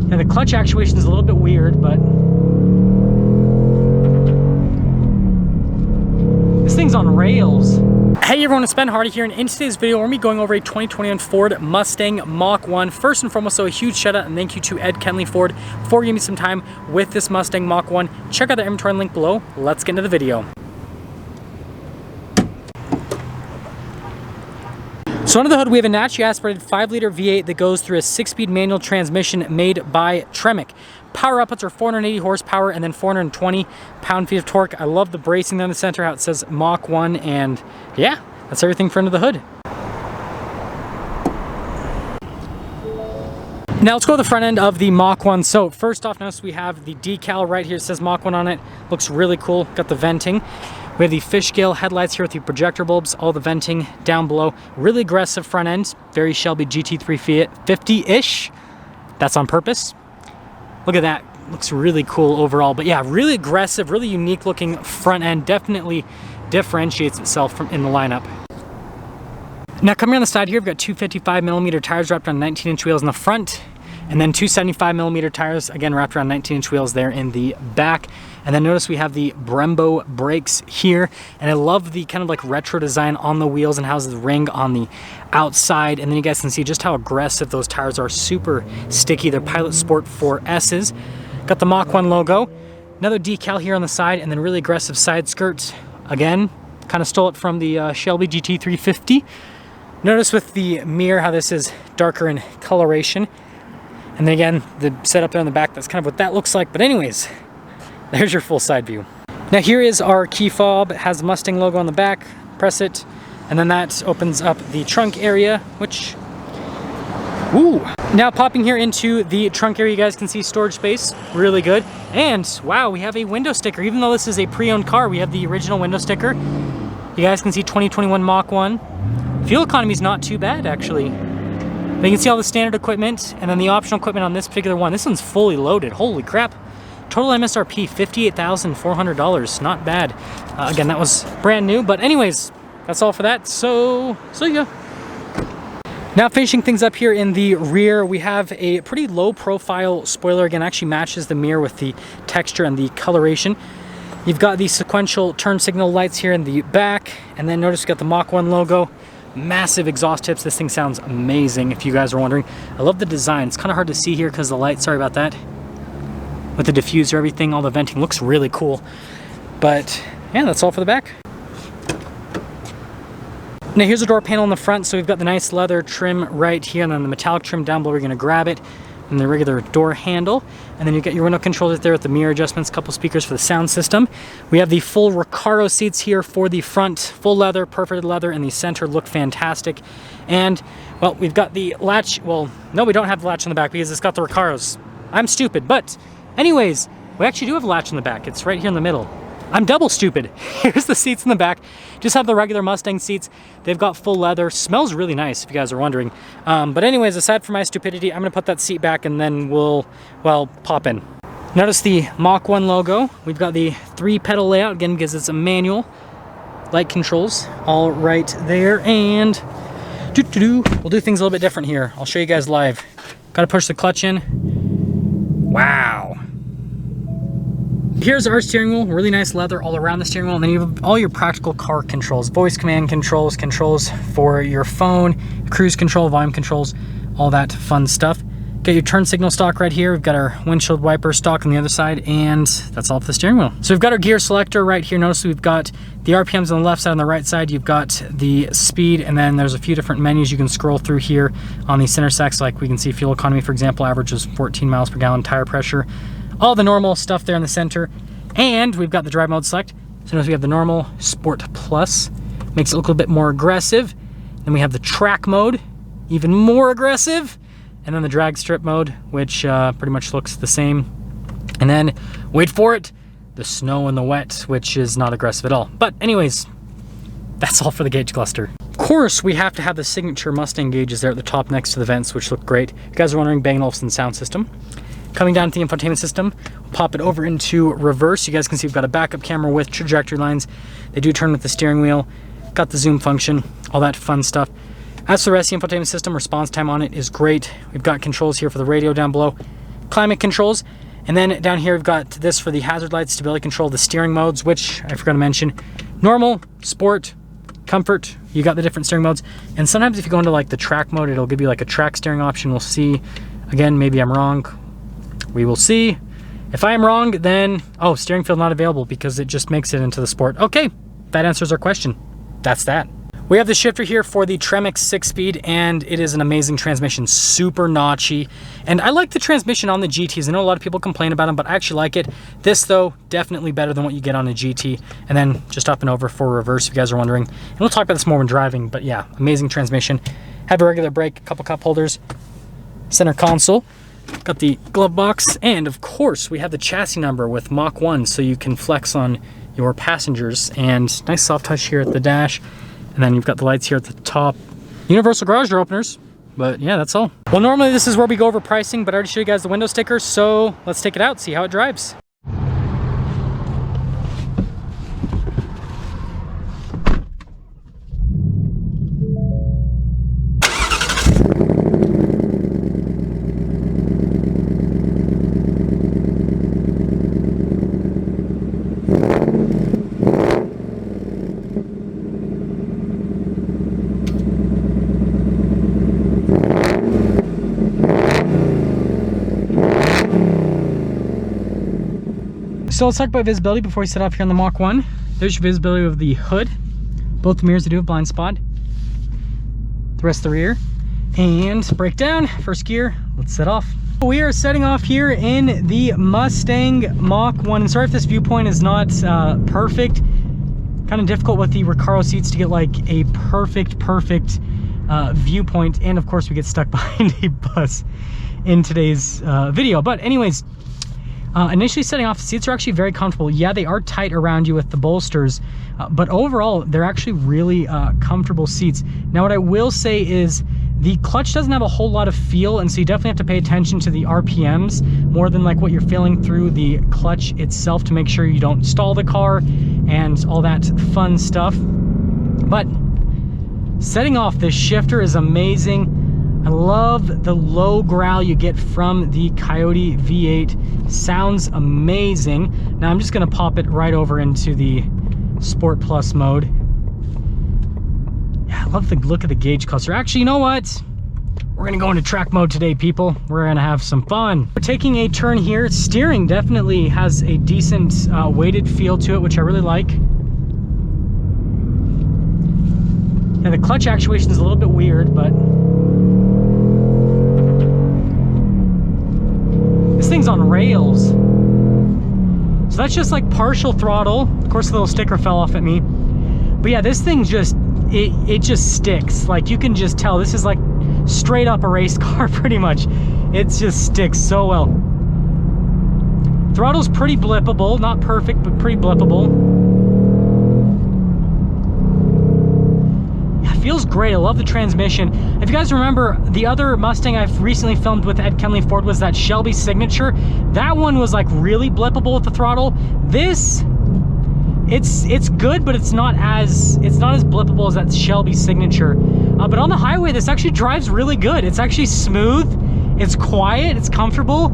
And the clutch actuation is a little bit weird, but this thing's on rails. Hey everyone, it's Ben Hardy here, and in today's video, we're gonna be going over a 2021 Ford Mustang Mach 1. First and foremost, so a huge shout out and thank you to Ed Kenley Ford for giving me some time with this Mustang Mach 1. Check out the inventory link below. Let's get into the video. So under the hood, we have a naturally aspirated 5-liter V8 that goes through a 6-speed manual transmission made by Tremec. Power outputs are 480 horsepower and then 420 pound-feet of torque. I love the bracing there in the center, how it says Mach 1, and yeah, that's everything for under the hood. Now let's go to the front end of the Mach 1. So first off, notice we have the decal right here. It says Mach 1 on it. Looks really cool. Got the venting. We have the fishtail headlights here with the projector bulbs, all the venting down below. Really aggressive front end, very Shelby GT350-ish. That's on purpose. Look at that, looks really cool overall. But yeah, really aggressive, really unique looking front end. Definitely differentiates itself from in the lineup. Now coming on the side here, we've got two 55mm tires wrapped on 19-inch wheels in the front, and then two 75mm tires, again wrapped around 19-inch wheels there in the back. And then notice we have the Brembo brakes here, and I love the kind of like retro design on the wheels and how the ring on the outside. And then you guys can see just how aggressive those tires are, super sticky. They're Pilot Sport 4S's. Got the Mach 1 logo, another decal here on the side, and then really aggressive side skirts. Again, kind of stole it from the Shelby GT350. Notice with the mirror how this is darker in coloration. And then again, the setup there on the back, that's kind of what that looks like. But anyways, there's your full side view. Now here is our key fob. It has the Mustang logo on the back. Press it, and then that opens up the trunk area, which, ooh. Now popping here into the trunk area, you guys can see storage space, really good. And wow, we have a window sticker. Even though this is a pre-owned car, we have the original window sticker. You guys can see 2021 Mach 1. Fuel economy is not too bad, actually. But you can see all the standard equipment, and then the optional equipment on this particular one. This one's fully loaded, holy crap. Total MSRP, $58,400, not bad. Again, that was brand new, but anyways, that's all for that, so yeah. Now finishing things up here in the rear, we have a pretty low profile spoiler. Again, actually matches the mirror with the texture and the coloration. You've got the sequential turn signal lights here in the back, and then notice we got the Mach 1 logo. Massive exhaust tips. This thing sounds amazing if you guys are wondering. I love the design. It's kind of hard to see here because the light, sorry about that. With the diffuser, everything, all the venting looks really cool. But yeah, that's all for the back. Now here's the door panel in the front. So we've got the nice leather trim right here, and then the metallic trim down below. We're gonna grab it, and the regular door handle. And then you get your window controls there with the mirror adjustments, couple speakers for the sound system. We have the full Recaro seats here for the front, full leather, perforated leather in the center, look fantastic. And well, we've got the latch. Well, no, we don't have the latch on the back because it's got the Recaros. I'm stupid, but anyways, we actually do have a latch in the back. It's right here in the middle. I'm double stupid. Here's the seats in the back. Just have the regular Mustang seats. They've got full leather. Smells really nice, if you guys are wondering. But anyways, aside from my stupidity, I'm gonna put that seat back and then we'll, well, pop in. Notice the Mach 1 logo. We've got the 3-pedal layout, again, because it's a manual. Light controls, all right there. And we'll do things a little bit different here. I'll show you guys live. Gotta push the clutch in. Wow. Here's our steering wheel, really nice leather all around the steering wheel, and then you have all your practical car controls, voice command controls, controls for your phone, cruise control, volume controls, all that fun stuff. Got your turn signal stock right here. We've got our windshield wiper stock on the other side, and that's all for the steering wheel. So we've got our gear selector right here. Notice we've got the RPMs on the left side, on the right side you've got the speed, and then there's a few different menus you can scroll through here on the center section. Like we can see fuel economy, for example, average is 14 miles per gallon, tire pressure, all the normal stuff there in the center. And we've got the drive mode select. So notice we have the normal, Sport Plus, makes it look a little bit more aggressive. Then we have the track mode, even more aggressive. And then the drag strip mode, which pretty much looks the same. And then, wait for it, the snow and the wet, which is not aggressive at all. But anyways, that's all for the gauge cluster. Of course, we have to have the signature Mustang gauges there at the top next to the vents, which look great. If you guys are wondering, Bang & Olufsen sound system. Coming down to the infotainment system, we'll pop it over into reverse. You guys can see we've got a backup camera with trajectory lines. They do turn with the steering wheel. Got the zoom function, all that fun stuff. As for the rest of the infotainment system, response time on it is great. We've got controls here for the radio down below. climate controls. And then down here we've got this for the hazard lights, stability control, the steering modes, which I forgot to mention. Normal, sport, comfort, you got the different steering modes. And sometimes if you go into like the track mode, it'll give you like a track steering option. We'll see. Again, maybe I'm wrong. We will see. If I am wrong, then, oh, steering feel not available because it just makes it into the sport. Okay, that answers our question. That's that. We have the shifter here for the Tremix 6-speed, and it is an amazing transmission, super notchy. And I like the transmission on the GTs. I know a lot of people complain about them, but I actually like it. This, though, definitely better than what you get on a GT. And then just up and over for reverse, if you guys are wondering. And we'll talk about this more when driving, but yeah, amazing transmission. Have a regular brake, a couple cup holders, center console. Got the glove box, and of course, we have the chassis number with Mach 1, so you can flex on your passengers. And nice soft touch here at the dash. And then you've got the lights here at the top. Universal garage door openers, but yeah, that's all. Well, normally this is where we go over pricing, but I already showed you guys the window sticker, so let's take it out, see how it drives. So let's talk about visibility before we set off here on the Mach 1. There's your visibility of the hood. Both the mirrors do have blind spot. The rest of the rear. And brake down, first gear, let's set off. We are setting off here in the Mustang Mach 1. And sorry if this viewpoint is not perfect. Kind of difficult with the Recaro seats to get like a perfect viewpoint. And of course we get stuck behind a bus in today's video. But anyways, initially setting off, the seats are actually very comfortable. Yeah, they are tight around you with the bolsters, but overall, they're actually really comfortable seats. Now, what I will say is the clutch doesn't have a whole lot of feel, and so you definitely have to pay attention to the RPMs more than like what you're feeling through the clutch itself to make sure you don't stall the car and all that fun stuff. But setting off, this shifter is amazing. I love the low growl you get from the Coyote V8. Sounds amazing. Now I'm just gonna pop it right over into the Sport Plus mode. Yeah, I love the look of the gauge cluster. Actually, you know what? We're gonna go into track mode today, people. We're gonna have some fun. We're taking a turn here. Steering definitely has a decent weighted feel to it, which I really like. And the clutch actuation is a little bit weird, but this thing's on rails. So that's just like partial throttle. Of course, the little sticker fell off at me. But yeah, this thing just, it just sticks. Like you can just tell this is like straight up a race car pretty much. It just sticks so well. Throttle's pretty blippable. Not perfect, but pretty blippable. Feels great. I love the transmission. If you guys remember, the other Mustang I've recently filmed with Ed Kenley Ford was that Shelby Signature. That one was like really blippable with the throttle. This, it's good, but it's not as blippable as that Shelby Signature. But on the highway, this actually drives really good. It's actually smooth. It's quiet. It's comfortable.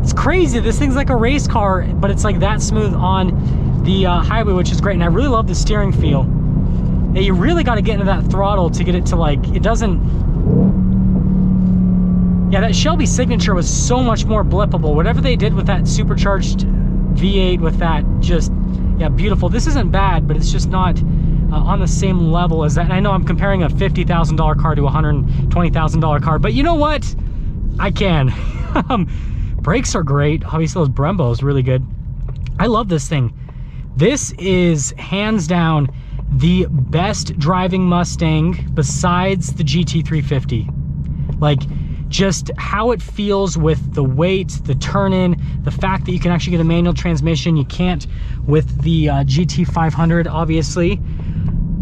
It's crazy. This thing's like a race car, but it's like that smooth on the highway, which is great. And I really love the steering feel. Yeah, you really got to get into that throttle to get it to like, it doesn't, yeah, that Shelby Signature was so much more blippable. Whatever they did with that supercharged V8 with that, just, yeah, beautiful. This isn't bad, but it's just not on the same level as that. And I know I'm comparing a $50,000 car to a $120,000 car, but you know what? I can. Brakes are great. Obviously those Brembos really good. I love this thing. This is hands down the best driving Mustang besides the GT350. Like just how it feels with the weight, the turn-in, the fact that you can actually get a manual transmission. You can't with the GT500, obviously.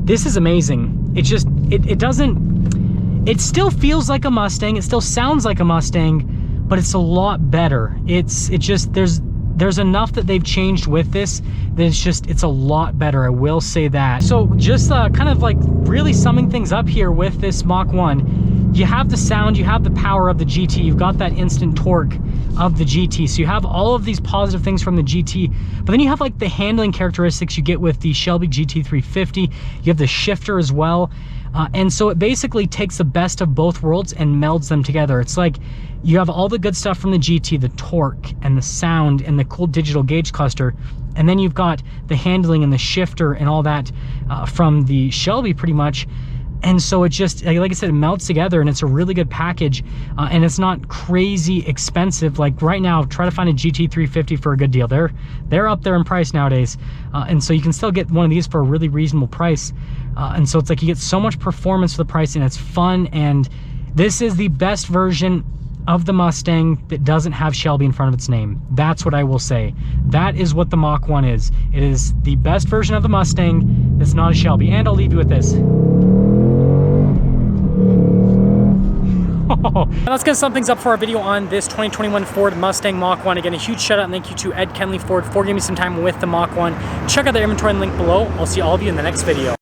This is amazing. It just, it doesn't, it still feels like a Mustang. It still sounds like a Mustang, but it's a lot better. It just, there's enough that they've changed with this that it's a lot better, I will say that. So just kind of like really summing things up here with this Mach 1, you have the sound, you have the power of the GT, you've got that instant torque of the GT. So you have all of these positive things from the GT, but then you have like the handling characteristics you get with the Shelby GT350. You have the shifter as well. And so it basically takes the best of both worlds and melds them together. It's like you have all the good stuff from the GT, the torque and the sound and the cool digital gauge cluster. And then you've got the handling and the shifter and all that from the Shelby pretty much. And so it just, like I said, it melts together and it's a really good package, and it's not crazy expensive. Like right now, try to find a GT350 for a good deal. They're up there in price nowadays. And so you can still get one of these for a really reasonable price. And so it's like you get so much performance for the price, and it's fun. And this is the best version of the Mustang that doesn't have Shelby in front of its name. That's what I will say. That is what the Mach 1 is. It is the best version of the Mustang that's not a Shelby. And I'll leave you with this. Let's get some things up for our video on this 2021 Ford Mustang Mach 1. Again, a huge shout out and thank you to Ed Kenley Ford for giving me some time with the Mach 1. Check out the inventory link below. I'll see all of you in the next video.